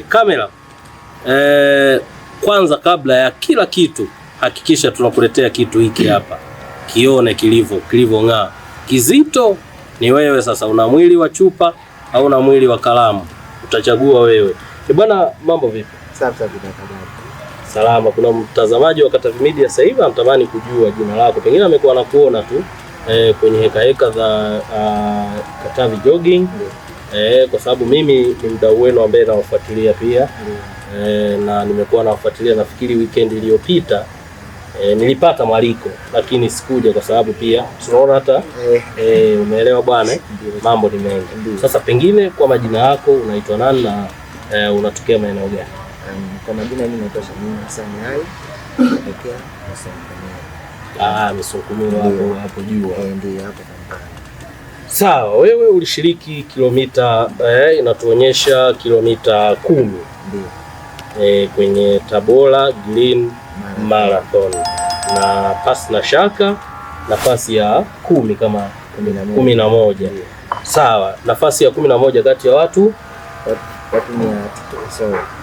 Kamera, kwanza kabla ya kila kitu hakikisha tunakuletea kitu hiki hapa, kione kilivyong'aa. Kizito ni wewe sasa, una mwili wa chupa au una mwili wa kalamu, utachagua wewe. Bwana, mambo vipi? Safi. Salama. Kuna mtazamaji wa Katavi Media sasa hivi anatamani kujua jina lako, pengine amekuwa anakuona tu kwenye heka za Katavi Jogging, kwa sababu mimi ni mdau wenu ambaye nawafuatilia pia, na nimekuwa nawafuatilia. Nafikiri weekend iliyopita nilipata mwaliko lakini sikuja kwa sababu pia tunaona hata umeelewa bwana, mambo ni mengi. Sasa pengine kwa majina yako unaitwa nani na unatokea maeneo gani? Kwa majina mimi naitwa Shamim Hassan Ali, natokea Misungumiro. Misungumiro hapo juu. Ndio hapo Kampala. Sawa, wewe ulishiriki kilomita inatuonyesha kilomita 10. Ndio. Kwenye Tabora Green Marathon, na pasi na shaka nafasi ya 10 kama 11. Sawa, nafasi ya 11 kati ya watu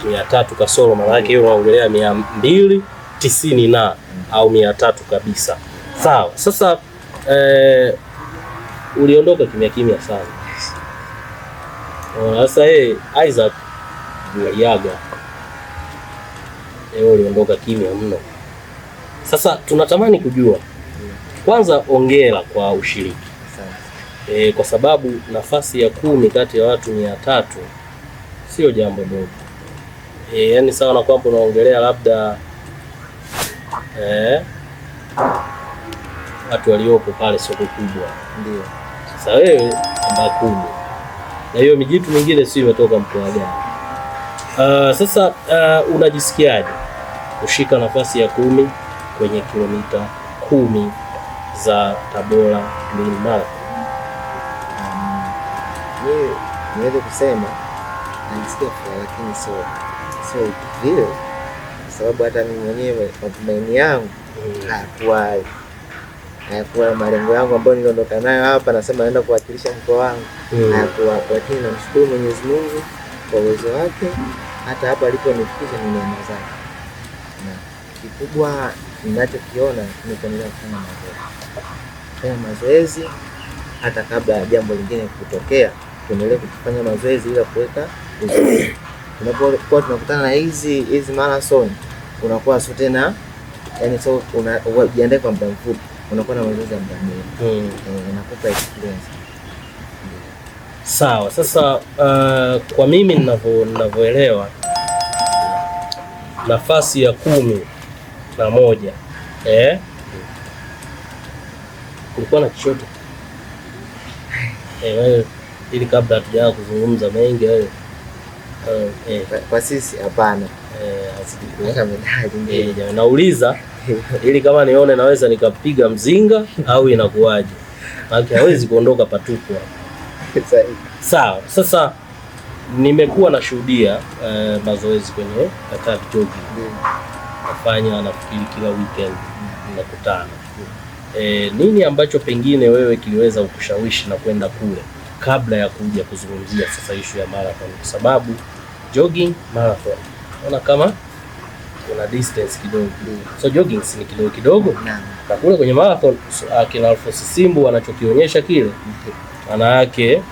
300 kasoro, maana yake hiyo unaongelea 290 na au 300 kabisa. Sawa, sasa uliondoka kimya sana. Sasa Isaac aliaga, uliondoka kimya mno. Sasa tunatamani kujua kwanza, ongera kwa ushiriki, kwa sababu nafasi ya 10 kati ya watu 300 sio jambo dogo. Yani sawa na kwamba unaongelea labda watu waliopo pale soko kubwa. Ndio. Sasa wewe namba 10 na hiyo mijitu mingine sio imetoka mkoa gani? Sasa unajisikiaje kushika nafasi ya 10 kwenye kilomita 10 za Tabora Green Marathon? Mimi niweze kusema najisikia furaha, lakini sio vile, kwa sababu hata mimi mwenyewe matumaini yangu hayakuwa malengo yangu ambayo niliondoka nayo hapa, nasema naenda kuwakilisha mkoa wangu, hayakuwa. Lakini namshukuru Mwenyezi Mungu kwa uwezo wake, hata hapa aliponifikisha ni neema zake, na kikubwa ninachokiona ni kuendelea kufanya mazoezi hata kabla ya jambo lingine kutokea. Tuendelee kufanya mazoezi ili kuweka uzuri. Tunapokuwa tunakutana na hizi marathon, unakuwa sio tena, yani sio unajiandaa kwa muda mfupi, unakuwa na mazoezi ya muda mrefu, inakupa experience. Sawa. Sasa kwa mimi ninavyoelewa, nafasi ya 11 kulikuwa na chochote ili kabla hatujaanza kuzungumza mengi kwa sisi hapana, nauliza ili kama nione naweza nikapiga mzinga au inakuwaje, maana hawezi kuondoka patupu hapa. Sawa. Sasa nimekuwa nashuhudia mazoezi kwenye Katavi Jogging, nafanya nafikiri kila weekend nakutana. Nini ambacho pengine wewe kiliweza kukushawishi na kwenda kule kabla ya kuja kuzungumzia sasa issue ya marathon? Kwa sababu jogging, marathon naona kama kuna distance kidogo, so jogging ni kidogo na kule kwenye marathon akina Alphonse Simbu anachokionyesha kile, maana yake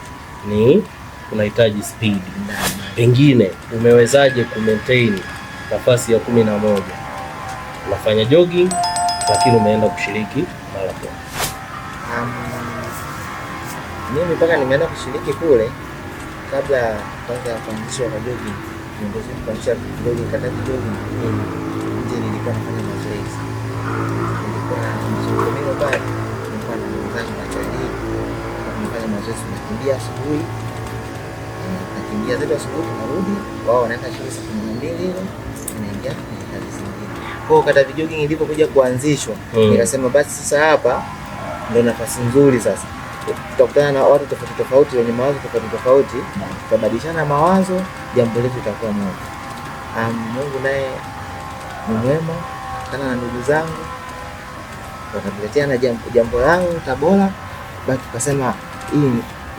ni unahitaji speed. Pengine umewezaje ku-maintain nafasi ya 11 unafanya jogging lakini umeenda kushiriki marathon? Mimi mpaka nimeenda kushiriki kule, kabla kwanza kuanzishwa kwa jogging, niongozi kuanzisha jogging Katavi Jogging, nje nilikuwa nafanya mazoezi, nilikuwa Misungumiro pale, nilikuwa na wenzangu watalii, tunafanya mazoezi, tunakimbia asubuhi, nakimbia zetu asubuhi, tunarudi wao wanaenda shule saa 12 ile tunaingia kwenye kazi zingine. Kwa Katavi Jogging ilipokuja kuanzishwa, nikasema basi sasa hapa ndio nafasi nzuri sasa. Tutakutana na watu tofauti wenye mawazo tofauti, tutabadilishana mawazo, jambo letu litakuwa moja. Mungu naye ni mwema, kana na ndugu zangu wakatuletea na jambo langu Tabora, basi tukasema hii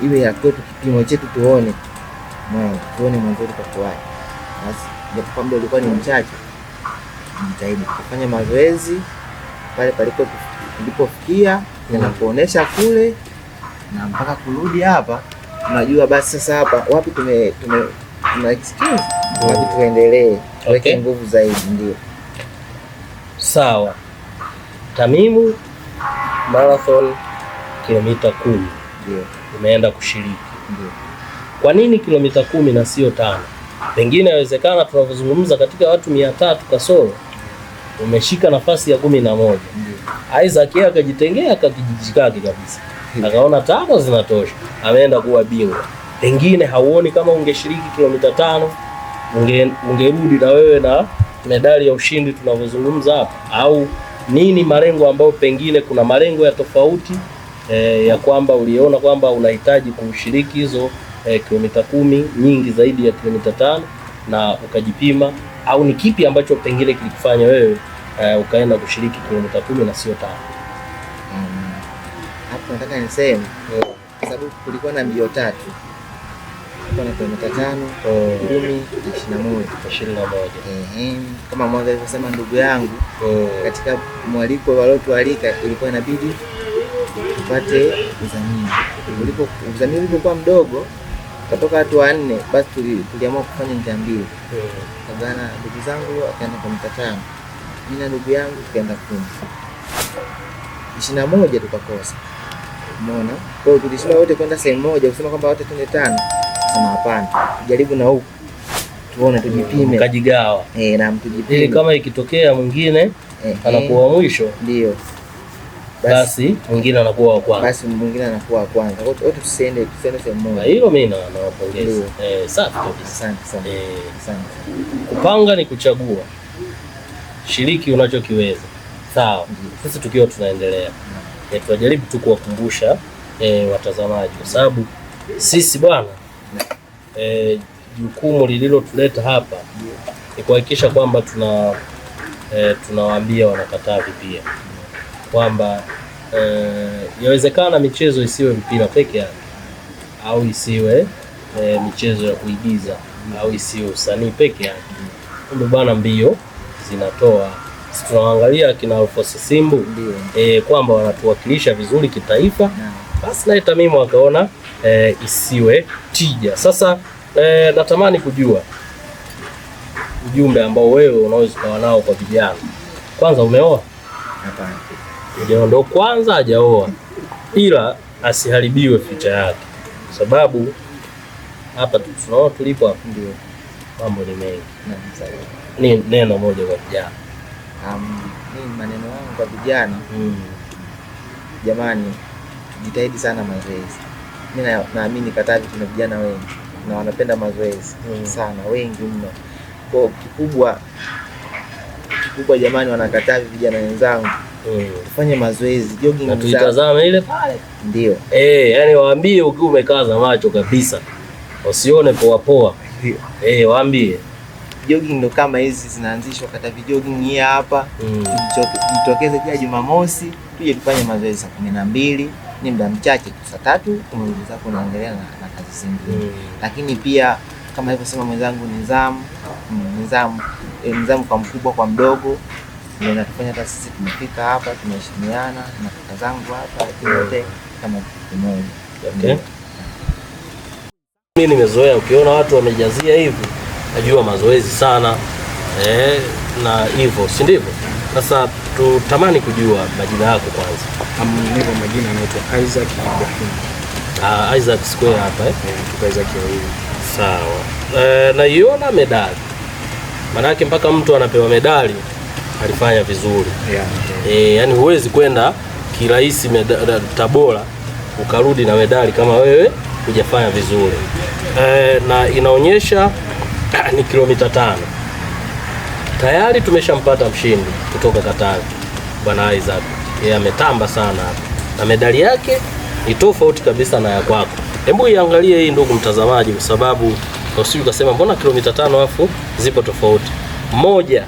iwe ya kwetu, kipimo chetu, tuone mwanzo kwa kwaje. Basi japokuwa muda ulikuwa ni mchache, nijitahidi kufanya mazoezi pale palipofikia na kuonesha kule na mpaka kurudi hapa. Unajua basi sasa hapa wapi tuna excuse, wapi tuendelee, tuweke nguvu zaidi. Ndio sawa. Tamimu Marathon kilomita 10 ndio umeenda kushiriki. Ndio. Kwa nini kilomita 10 na sio 5? Pengine inawezekana tunavyozungumza katika watu 300 kasoro umeshika nafasi ya 11. Isaac yeye akajitengea akakijijikaki kabisa. Akaona 5 zinatosha. Ameenda kuwa bingwa. Pengine hauoni kama ungeshiriki kilomita 5 ungerudi na wewe na medali ya ushindi tunavyozungumza hapa, au nini malengo ambayo pengine kuna malengo ya tofauti ya kwamba uliona kwamba unahitaji kushiriki hizo kilomita 10 nyingi zaidi ya kilomita 5 na ukajipima, au ni kipi ambacho pengine kilikufanya wewe ukaenda kushiriki kilomita 10 na sio 5? Hapo nataka niseme kwa sababu kulikuwa na mbio 3. Kulikuwa na kilomita 5, 10 na 21. Kama mwanzo alivyosema ndugu yangu, katika mwaliko waliotualika ilikuwa inabidi tupate udhamini. Udhamini ulipokuwa mdogo katoka watu 4, basi tuliamua kufanya njia mbili. Kabana ndugu zangu akaenda kilomita 5, mimi na ndugu yangu tukaenda 10. 21 tukakosa. Umeona? Kwa hiyo tulisema wote kwenda sehemu moja, kusema kwamba wote twende 5. Sema hapana. Jaribu na huko. Tuone tujipime. Kajigawa. Na mtujipime. Ili kama ikitokea mwingine anakuwa mwisho, ndio. Basi mwingine anakuwa wa kwanza. Basi mwingine anakuwa wa kwanza. Wote tusiende sehemu moja. Hilo mimi nawapongeza. Safi kabisa. Asante sana. Asante. Kupanga ni kuchagua. Shiriki unachokiweza. Sawa. Sisi tukiwa tunaendelea. Tunajaribu tu kuwakumbusha watazamaji, kwa sababu sisi bwana jukumu lililotuleta hapa ni kuhakikisha kwamba tunawaambia Wanakatavi pia kwamba yawezekana michezo isiwe mpira peke yake, au isiwe michezo ya kuigiza, au isiwe usanii peke yake. Kumbe bwana mbio zinatoa. Sisi tunaangalia kina Alphonse Simbu kwamba wanatuwakilisha vizuri kitaifa. Basi na Tamimu akaona isiwe tija. Sasa natamani kujua ujumbe ambao wewe unaweza kuwa nao kwa vijana. Kwanza, umeoa? Hapana. Ndio, ndo kwanza hajaoa, ila asiharibiwe future yake, sababu hapa tunaona tulipo hapa ndio mambo ni mengi. Ni neno moja kwa vijana. Mimi maneno yangu kwa vijana, jamani, jitahidi sana mazoezi. Mimi naamini Katavi tuna vijana wengi na wanapenda mazoezi sana, wengi mno. Kwa kikubwa jamani, Wanakatavi vijana wenzangu, tufanye mazoezi, jogging na tuitazame ile pale. Ndio. Yani waambie ukiwa umekaza macho kabisa, usione poa. Waambie jogging ndo kama hizi zinaanzishwa Katavi jogging hii hapa. Jitokeze kila Jumamosi tuje tufanye mazoezi saa 12, ni muda mchache tu, saa 3 umaliza zako unaendelea na kazi zingine. Lakini pia kama hivyo sema mwenzangu, nidhamu kwa mkubwa kwa mdogo ndio natufanya hata sisi tumefika hapa, tumeheshimiana na kaka zangu hapa wote kama kimoja. Okay. Mimi nimezoea ukiona watu wamejazia hivi, najua mazoezi sana na hivyo, si ndivyo? Sasa tutamani kujua majina yako kwanza. Mimi majina anaitwa Isaac Ibrahim. Isaac Square hapa Tuko Isaac hivi. Sawa. Na iona medali. Maanake mpaka mtu anapewa medali alifanya vizuri. Yani huwezi kwenda kirahisi Tabora ukarudi na medali kama wewe hujafanya vizuri. Na inaonyesha ni kilomita 5. Tayari tumeshampata mshindi kutoka Katavi, Bwana Isaac. Yeye ametamba sana hapa na medali yake ni tofauti kabisa na ya kwako. Hebu iangalie hii ndugu mtazamaji, kwa sababu usije ukasema mbona kilomita 5 afu zipo tofauti. Moja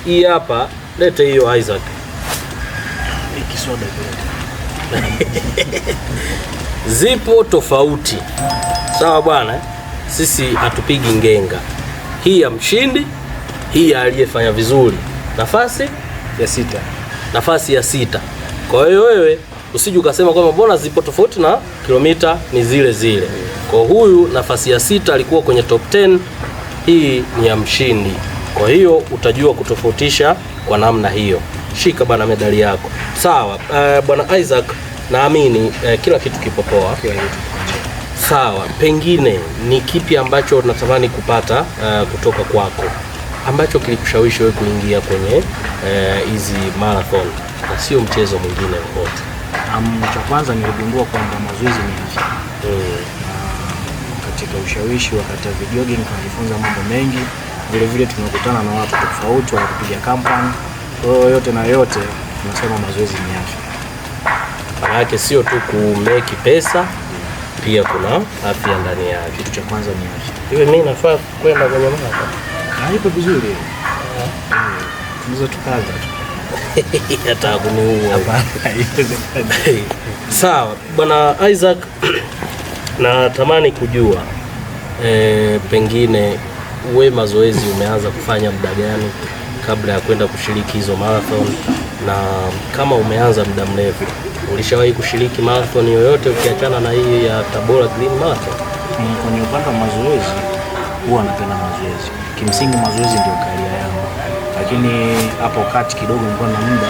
hii hapa, lete hiyo Isaac. Ikisoda zipo tofauti. Sawa bwana, sisi hatupigi ngenga. hii ya mshindi, hii ya aliyefanya vizuri, nafasi ya 6. Kwa hiyo wewe usije ukasema kwamba mbona zipo tofauti na kilomita ni zile zile. Kwa huyu nafasi ya 6 alikuwa kwenye top 10, hii ni ya mshindi. Kwa hiyo utajua kutofautisha kwa namna hiyo. Shika bana medali yako. Sawa, bwana Isaac, naamini kila kitu kipo poa. Sawa, pengine ni kipi ambacho unatamani kupata kutoka kwako ambacho kilikushawishi wewe kuingia kwenye hizi marathon na sio mchezo mwingine wote? Cha kwanza niligundua kwamba mazoezi ni afya. Katika ushawishi wakati wa jogging tunajifunza mambo mengi. Vile vile tunakutana na watu tofauti wa kupiga kampani. Kwa hiyo yote na yote tunasema mazoezi ni afya. Maana yake sio tu kumeki pesa, pia kuna afya ndani yake. Kitu cha kwanza ni afya. Hivi mimi nafaa kwenda kwenye marathon? Haipo vizuri. Tunaweza tukaanza tu. Hata kuniua. Sawa, bwana Isaac, natamani kujua pengine we mazoezi umeanza kufanya muda gani kabla ya kwenda kushiriki hizo marathon, na kama umeanza muda mrefu ulishawahi kushiriki marathon yoyote ukiachana na hii ya Tabora Green Marathon? Kwenye upande wa mazoezi huwa napenda mazoezi. Kimsingi mazoezi ndio karia yangu. Lakini hapo kati kidogo nilikuwa na muda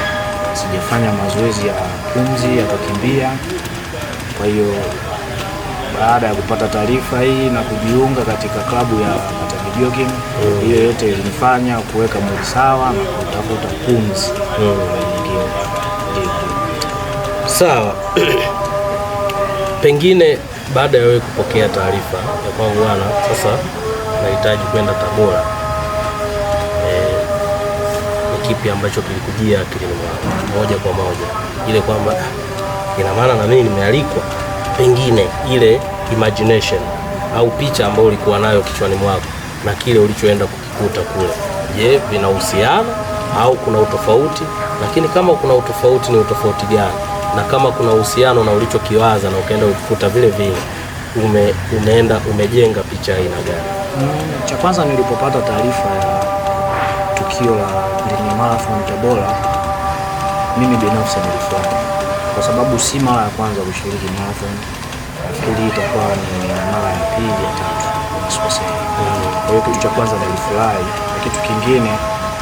sijafanya mazoezi ya pumzi ya kukimbia. Kwa hiyo baada ya kupata taarifa hii na kujiunga katika klabu ya Katavi Jogging, hiyo yote ilinifanya kuweka mwili sawa na kutafuta pumzi nyingine. Sawa. Pengine baada ya wewe kupokea taarifa ya kwamba bwana, sasa nahitaji kwenda Tabora, ni kipi ambacho kilikujia akilini mwako moja kwa moja? Ile kwamba ina maana na mimi nimealikwa, pengine ile imagination au picha ambayo ulikuwa nayo kichwani mwako na kile ulichoenda kukikuta kule, je, vinahusiana au kuna utofauti? Lakini kama kuna utofauti, ni utofauti gani? Na kama kuna uhusiano na ulichokiwaza na ukaenda ukikuta vile vile, umejenga picha aina gani? Cha kwanza nilipopata taarifa ya tukio la Green Marathon Tabora, mimi binafsi nilifurahi kwa sababu si mara ya kwanza kushiriki marathon. Nafikiri itakuwa ni mara ya pili ya tatu nisikosea. Kwa hiyo kitu cha kwanza nilifurahi, na kitu kingine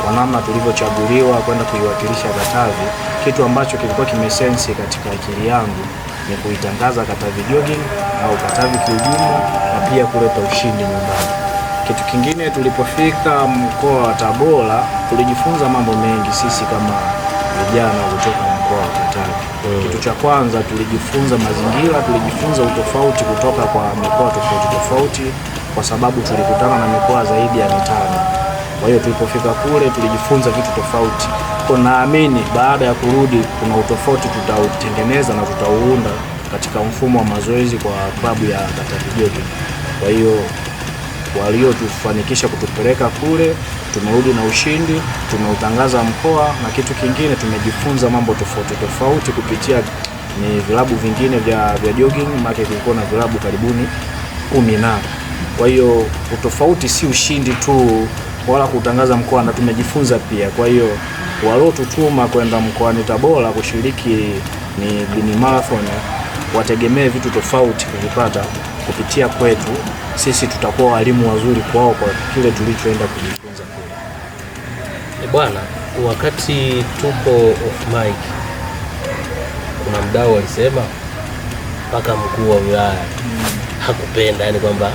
kwa namna tulivyochaguliwa kwenda kuiwakilisha Katavi, kitu ambacho kilikuwa kimesensi katika akili yangu ni kuitangaza Katavi Jogging au Katavi kiujumla na pia kuleta ushindi nyumbani. Kitu kingine, tulipofika mkoa wa Tabora tulijifunza mambo mengi sisi kama vijana kutoka mkoa wa Katavi. Kitu cha kwanza tulijifunza mazingira, tulijifunza utofauti kutoka kwa mikoa tofauti kwa sababu tulikutana na mikoa zaidi ya 5. Kwa hiyo tulipofika kule tulijifunza vitu tofauti. Kwa naamini baada ya kurudi kuna utofauti tutautengeneza na tutauunda katika mfumo wa mazoezi kwa klabu ya Katavi Jogging. Kwa hiyo waliotufanikisha kutupeleka kule, tumerudi na ushindi, tumeutangaza mkoa, na kitu kingine tumejifunza mambo tofauti kupitia ni vilabu vingine vya jogging, maana kulikuwa na vilabu karibuni 10. Kwa hiyo utofauti si ushindi tu wala kutangaza mkoa, na tumejifunza pia. Kwa hiyo walotutuma kwenda mkoani Tabora kushiriki ni Green Marathon wategemee vitu tofauti kuvipata kupitia kwetu. Sisi tutakuwa walimu wazuri kwao kwa kile tulichoenda kujifunza kule. Bwana, wakati tupo off mic, kuna mdau alisema mpaka mkuu wa wilaya hakupenda, yani kwamba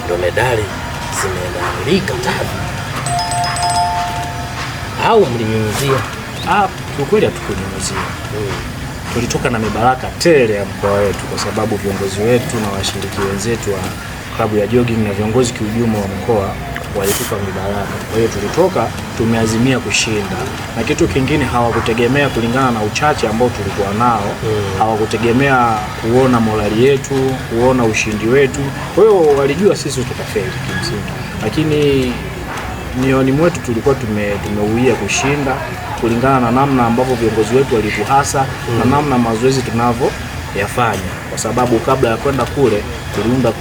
ndo medali zimeandalika Katavi, au mlinyunyuzia? Kiukweli hatukunyunyuzia. Tulitoka na mibaraka tele ya mkoa wetu kwa sababu viongozi wetu na washiriki wenzetu wa klabu ya jogging na viongozi kiujumla wa mkoa walitupa mibaraka. Kwa hiyo tulitoka tumeazimia kushinda, na kitu kingine hawakutegemea kulingana na uchache ambao tulikuwa nao. Hawakutegemea kuona morali yetu, kuona ushindi wetu. Kwa hiyo walijua sisi tutafeli kimsingi, lakini mioni mwetu tulikuwa tumeuia kushinda kulingana na namna ambavyo viongozi wetu walituhasa na namna mazoezi tunavyoyafanya, kwa sababu kabla ya kwenda kule tuliunda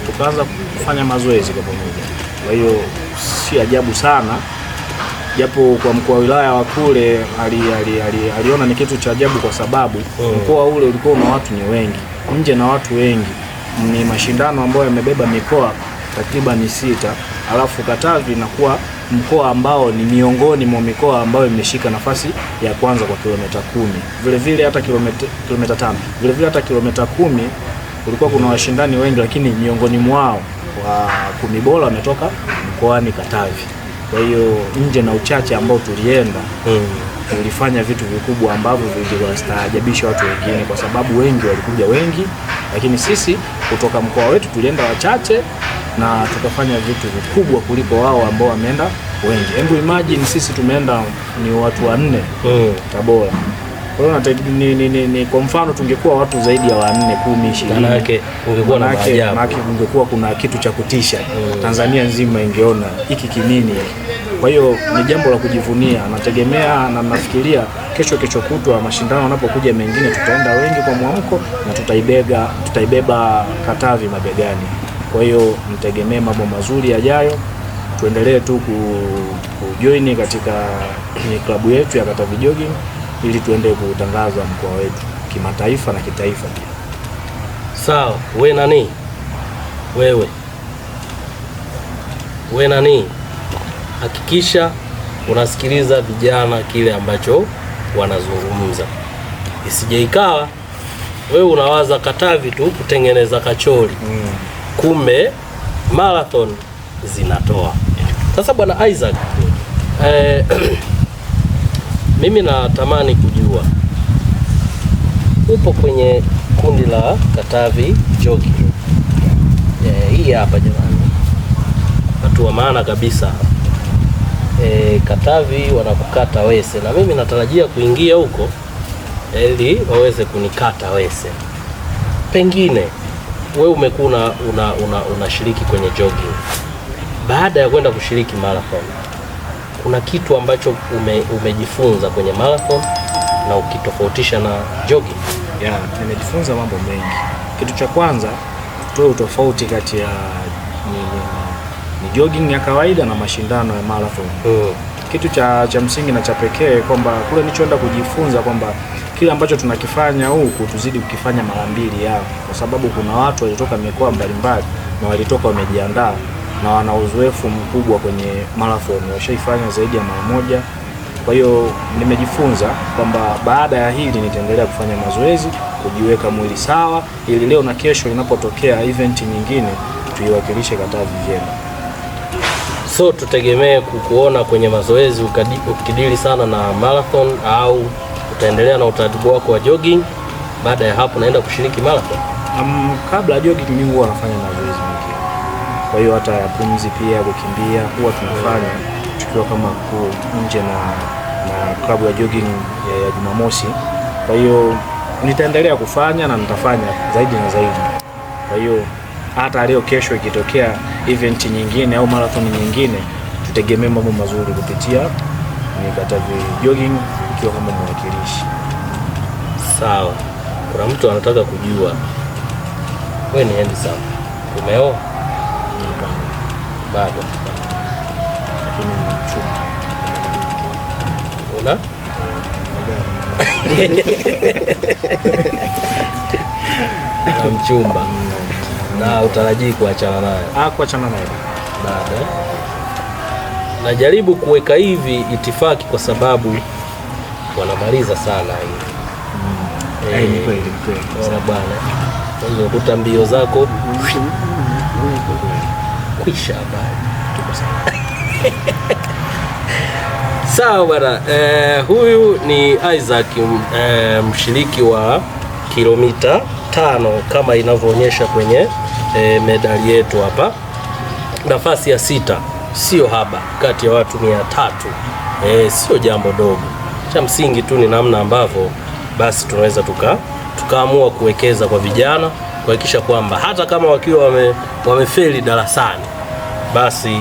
tukaanza kufanya mazoezi kwa pamoja. Kwa hiyo si ajabu sana, japo kwa mkuu wa wilaya wa kule aliona ni kitu cha ajabu, kwa sababu mkoa ule ulikuwa na watu ni wengi, nje na watu wengi, ni mashindano ambayo yamebeba mikoa takriban 6, alafu Katavi inakuwa mkoa ambao ni miongoni mwa mikoa ambayo imeshika nafasi ya kwanza kwa kilomita 10. Vile vile hata kilomita 5. Vile vile hata kilomita 10 kulikuwa kuna washindani wengi, lakini miongoni mwao wa 10 bora wametoka mkoani Katavi. Kwa hiyo nje na uchache ambao tulienda, tulifanya vitu vikubwa ambavyo viliwastaajabisha watu wengine, kwa sababu wengi walikuja wengi, lakini sisi kutoka mkoa wetu tulienda wachache na tukafanya vitu vikubwa kuliko wao ambao wameenda wengi. Hebu imagine sisi tumeenda ni watu 4 Tabora. Kwa hiyo ni kwa mfano tungekuwa watu zaidi ya 4, 10, 20. Maana yake ungekuwa na maajabu. Maana ungekuwa kuna kitu cha kutisha. Tanzania nzima ingeona hiki kinini. Kwa hiyo ni jambo la kujivunia. Nategemea na nafikiria kesho kutwa mashindano yanapokuja mengine tutaenda wengi kwa mwamko na tutaibeba Katavi mabegani. Kwa hiyo mtegemee mambo mazuri yajayo. Tuendelee tu kujoin katika klabu yetu ya Katavi Jogging ili tuende kutangaza mkoa wetu kimataifa na kitaifa pia. Sawa, wewe nani? Hakikisha unasikiliza vijana kile ambacho wanazungumza. Isije ikawa wewe unawaza Katavi tu kutengeneza kachori. Kumbe marathon zinatoa. Sasa bwana Isaac, mimi natamani kujua, upo kwenye kundi la Katavi Jogging. Hii hapa jamani, watu wa maana kabisa. Katavi wanakukata wese, na mimi natarajia kuingia huko ili waweze kunikata wese. Pengine wewe umekuwa unashiriki kwenye jogging. Baada ya kwenda kushiriki marathon, kuna kitu ambacho umejifunza kwenye marathon na ukitofautisha na jogging? Nimejifunza mambo mengi. Kitu cha kwanza, tuwe utofauti kati ya ni jogging ya kawaida na mashindano ya marathon. Kitu cha msingi na cha pekee kwamba kule nilichoenda kujifunza kwamba kile ambacho tunakifanya huku tuzidi kukifanya mara 2 yao, kwa sababu kuna watu walitoka mikoa mbalimbali na walitoka wamejiandaa na wana uzoefu mkubwa kwenye marathon, washaifanya zaidi ya mara 1. Kwa hiyo nimejifunza kwamba baada ya hili nitaendelea kufanya mazoezi, kujiweka mwili sawa, ili leo na kesho inapotokea event nyingine tuiwakilishe Katavi vyema. So tutegemee kukuona kwenye mazoezi ukidili sana na marathon, au utaendelea na utaratibu wako wa jogging? Baada ya hapo naenda kushiriki marathon? Kabla ya jogging mimi huwa nafanya mazoezi mengine. Kwa hiyo hata ya pumzi pia, kukimbia huwa tunafanya tukiwa kama nje na klabu ya jogging ya Jumamosi. Kwa hiyo nitaendelea kufanya na nitafanya zaidi na zaidi. Kwa hiyo hata leo kesho ikitokea event nyingine au marathon nyingine, tutegemee mambo mazuri kupitia ni Katavi Jogging ikiwa kama mwakilishi. Sawa. Kuna mtu anataka kujua, wewe ni handsome, umeoa? Bado. Lakini mchumba. Una? Na mchumba. Na utarajii kuachana naye? Kuachana naye. Bado. Najaribu kuweka hivi itifaki kwa sababu wanamaliza sana hii. Ni kweli. Bora bwana. Unakuta mbio zako kwisha habari. Sawa bwana. Huyu ni Isaac, mshiriki wa kilomita 5 kama inavyoonyesha kwenye medali yetu hapa. Nafasi ya 6, sio haba kati ya watu 300. Sio jambo dogo. Cha msingi tu ni namna ambavyo basi tunaweza tukaamua kuwekeza kwa vijana, kuhakikisha kwamba hata kama wakiwa wamefeli darasani, basi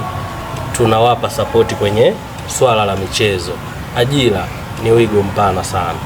tunawapa sapoti kwenye swala la michezo. Ajira ni wigo mpana sana.